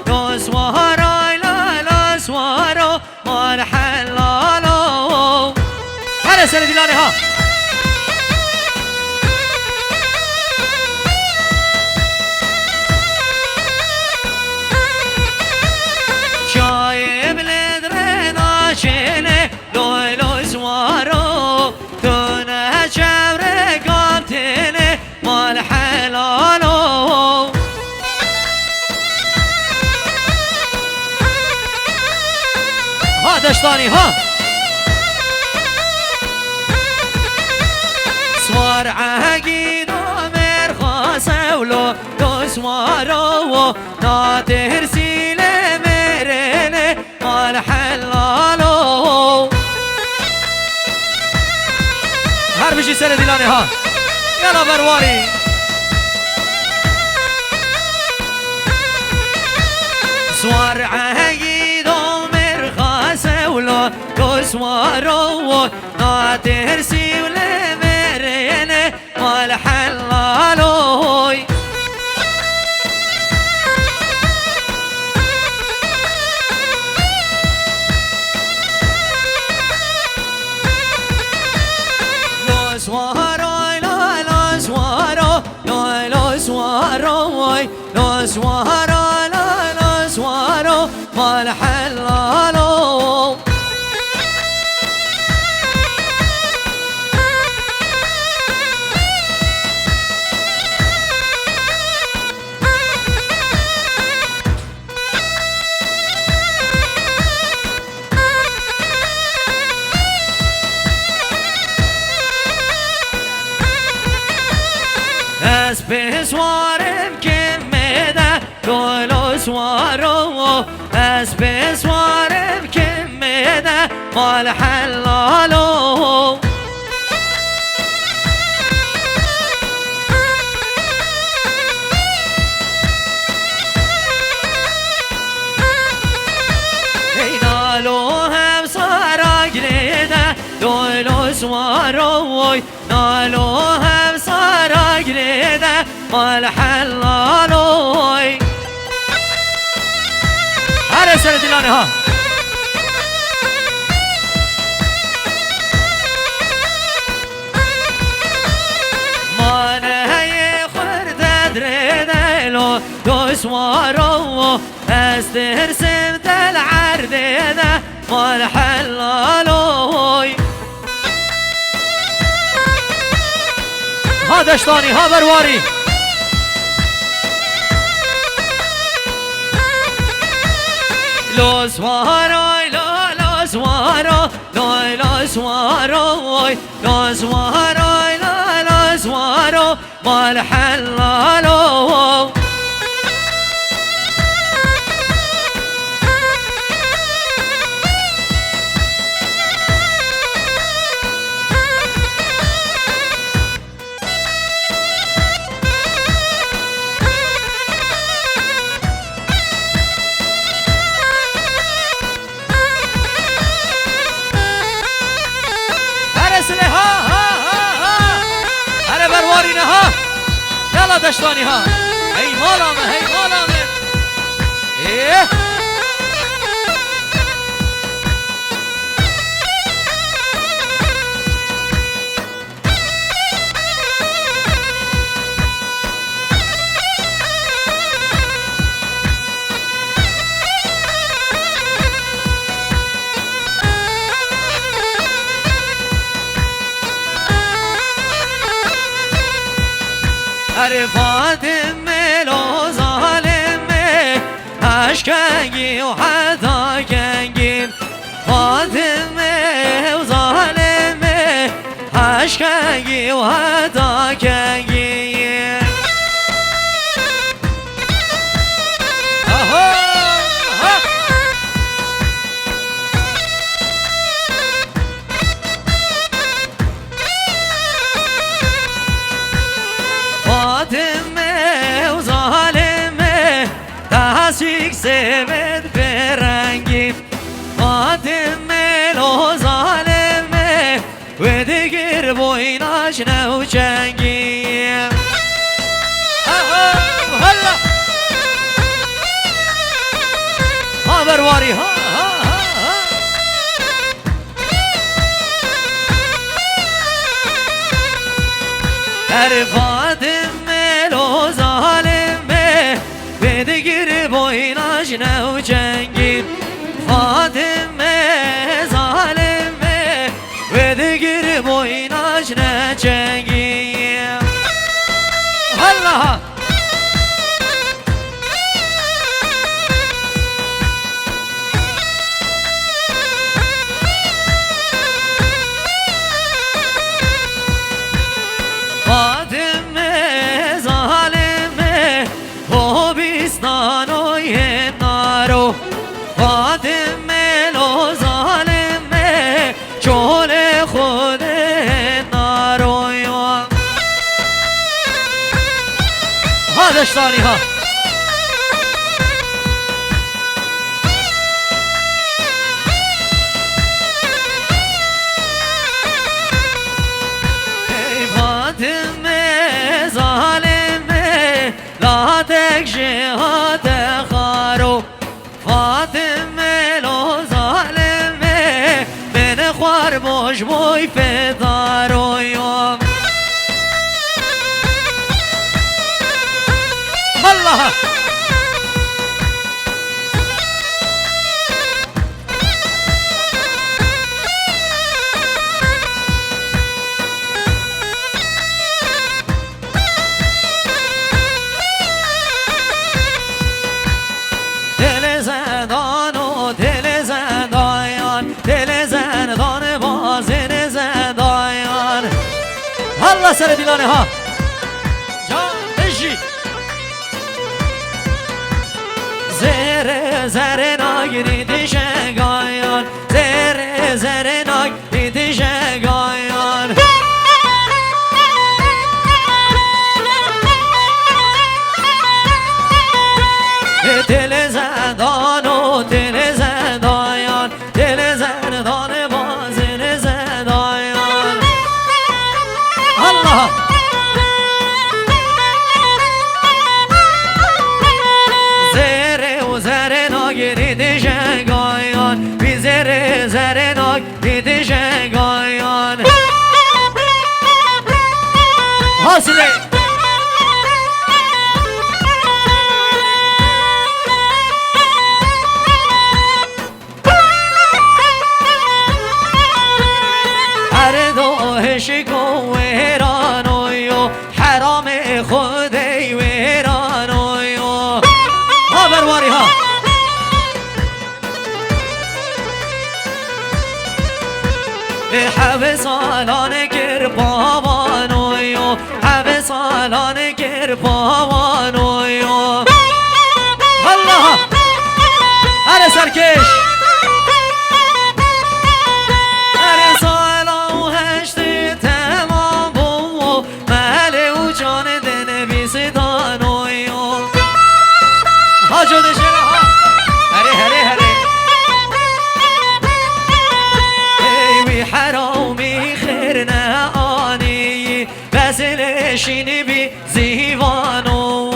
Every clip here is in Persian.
لو سوارا لا سوارا مال حلالو هذا سنة دلاني ها شايب لدرنا شيني لو سوارا تونه شبر قامتني مال حلالو ها دشتاني ها سوار عقيد ومر خاصة ولو سوارو ناتهر سيلة مريني مال حلالو هر بشي سنة دلاني ها يلا برواري سوار عقيد ومر خاصة ولو سوارو ناتهر سيلة مريني مال حلالو سوارو لا سوارو لا سوارو لا سوارو لا سوارو مال حلالو بسوارم كمدا لو سوارو بسوارم كمدا مال حلالو نالو هم سارا جريدا لو سوارو نالو هم سارا جريدا مال حلالو هذا سنة دلاني ها ما نهي خرد دريدا لو سوارو استرسم العرديدا مال حلالو هذا شطاني ها برواري لو سوارو لا سوارو لا سوارو لا سوارو لا سوارو مال حلالو يلا دشتاني ها هي مالامه هي مالامه ايه فاطم لو ظالم اشكاكي وحتى كنجي فاطم وظالم اشكاكي وحتى كنجي تاسيك سمد فرنجي فاطمة لو ظالمة ودقر بويناش نوشنجي هلا برواری ها ها ها در فاطمه لو ظالمه بدگیر بویناش نو جنگی فاطمه ظالمه بدگیر بویناش نه جنگی الله فاطمه ظالمه هو بیستانوی نارو فاطمه لو ظالمه چول خود نارو ها دشتانی ها فاطمه ظالمه لا تکشهات خارو فاطمه لو ظالمه من خوار باش بوی فدارو الله دل زندان و دل زندان دل زندان بازن زندان الله سر دیلانه ها جان بشی زر زر ناگری دیشگایان زر زر ناگری دیشگایان دل زندان و دل زندان دل زندان بازن زندان الله زره و زره ناگری دیشگایان بی زره زره ناگری دیشگایان حاصله شکو ویرانویو حرام خودی ویرانویو ها برواری ها حب سالان گر بابانویو حب سالان گر بابانویو الله اره سرکش شده شرها هره هره هره ایوی حرامی خیر نه آنی بس نشینی بی زیوانو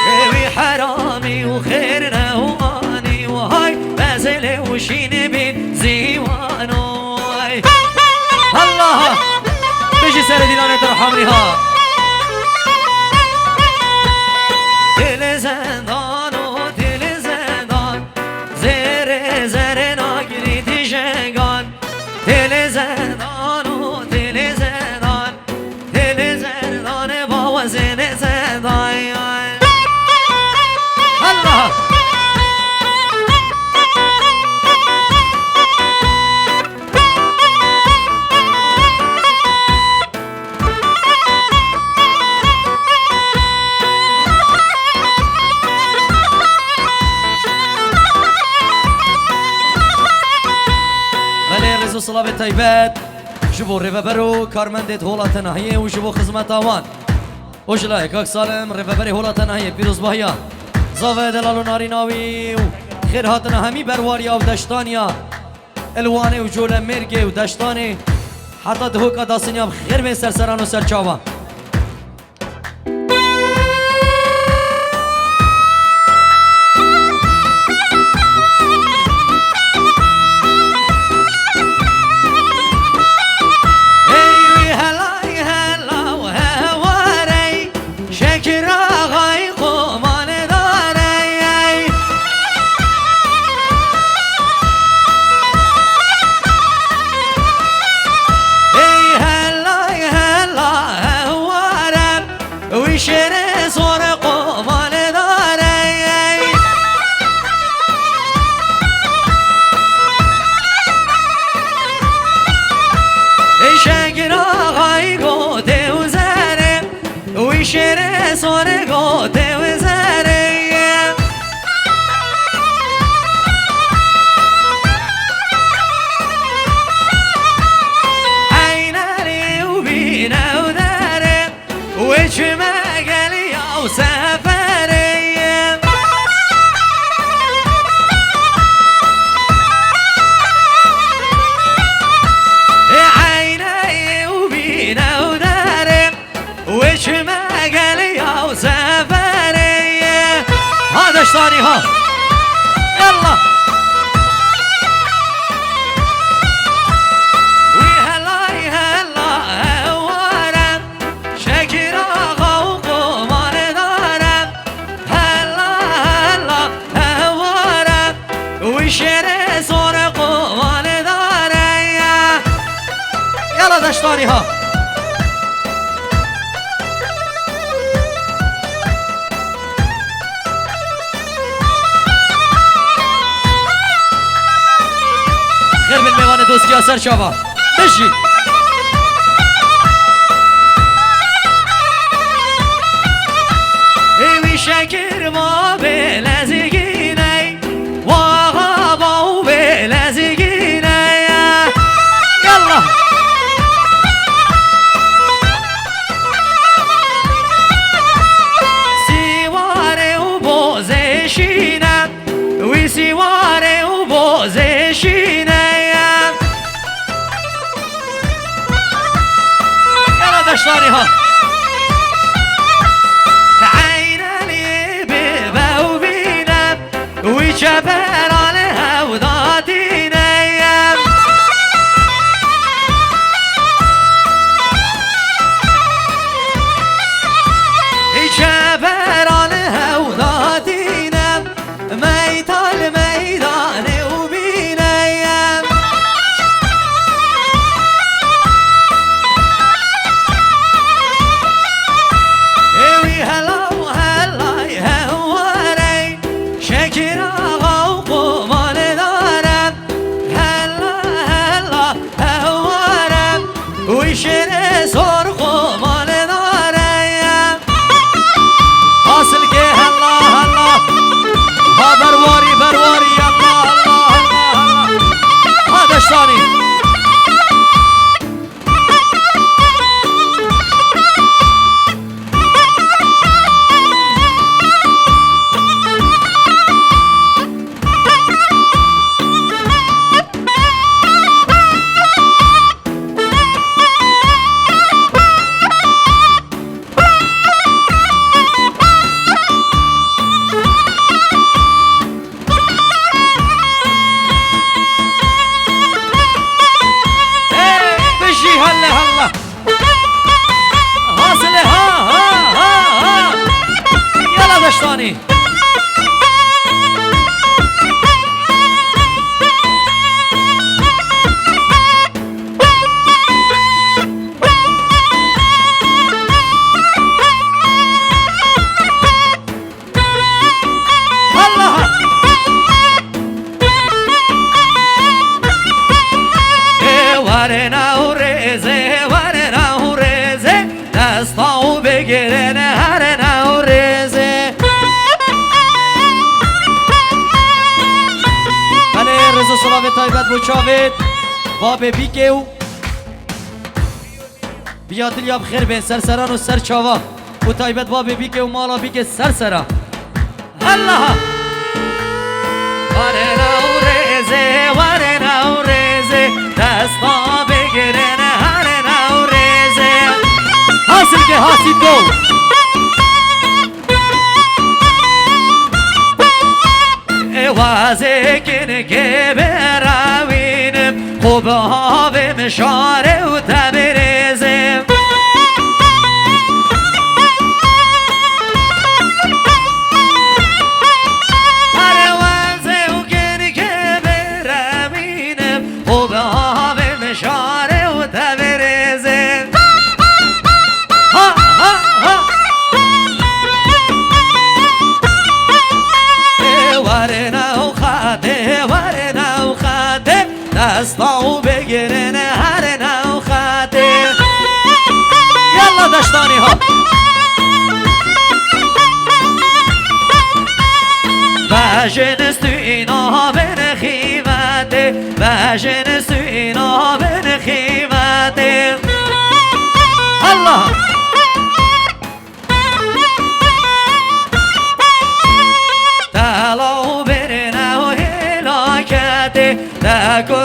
ایوی حرامی و خیر نه آنی و های بس نشینی بی زیوانو الله بشی سر دیلانه ترحمنی ها دل زندان و دل زندان زره زره ناگری دیشگان دل زندان و دل زندان دل زندان با وزن زندان الله صلاه طيبات جبو ريفابرو كارمندت هولا تناهيه وجبو خدمت اوان وجلا كاك سالم ريفابري هولا تناهيه بيروز باهيا زاوه دلالو ناريناوي خير هاتنا همي برواريا ودشتانيا الواني وجوله مرقي ودشتاني حتى دهوكا داسنيا خير بين سرسران وسرچاوا وشیر زور قمال داره شگر آقای گوته و زره وشیر زور گوته و زره وچه مگلی او سفریم عینه و بینه و دارم وچه مگلی او سفریم ها دشتانی ها یلا شیر زور قوال داره یلا دشتاری ها خیر بالمیوان دوستی ها سر شابا بشی ایوی شکر ما به لزگینه واغا باو به لزگینه یلا سیواره و بازشینه وی سیواره و بازشینه یلا دشتانی ها عیننی ببو بینم وی چپران هودادینه ای چپران هودادینم میتال میدان و بینم ایوی هلا و هلای هواره شکر آقا و قمال دارم هلا هلا هوارم وی شیر زور قمال دارم حاصل که هلا هلا ها برواری برواری یلا هلا هلا ها دشتانی هلا هلا حاصله ها يلا دشتاني دستاو بگیرن هر نوریزه بله رزا سلاوی تایبت بچاوید باب بیگیو بیا دلیاب خیر بین سرسران و سرچاوا و تایبت باب بیگیو مالا بیگی سرسرا الله وره نوریزه دستا بگیرن هر نوریزه حاصل که حاصل دو وازه کنه که براوینم خوب هاوی مشاره و تبریزم هر وازه کنه که براوینم خوب هاوی مشاره و تبریزم و بگیرن هر نو خطه یلا دشتانی ها وجن سوینا بن خیوته وجن سوینا بن خیوته الله تلاو برنا و هلاکته تکو